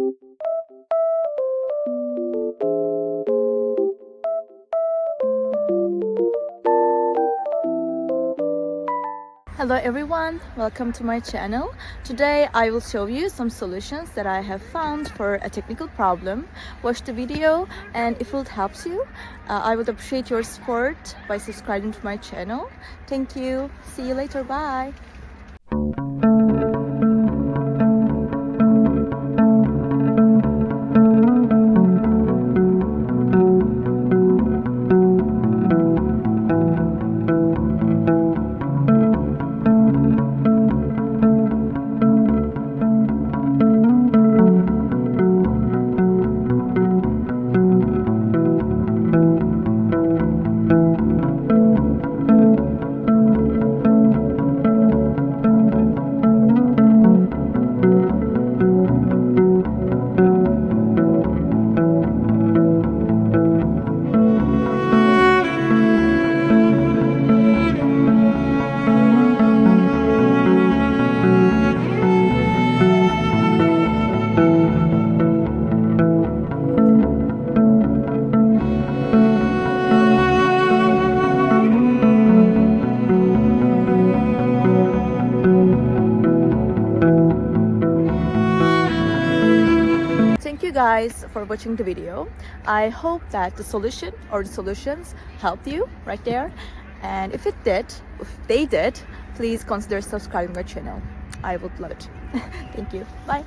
Hello everyone, welcome to my channel. Today I will show you some solutions that I have found for a technical problem. Watch the video, and if it helps you, I would appreciate your support by subscribing to my channel. Thank you. See you later. Bye. Thank you guys for watching the video. I hope that the solution or the solutions helped you right there. And if they did, please consider subscribing my channel. I would love it. Thank you. Bye.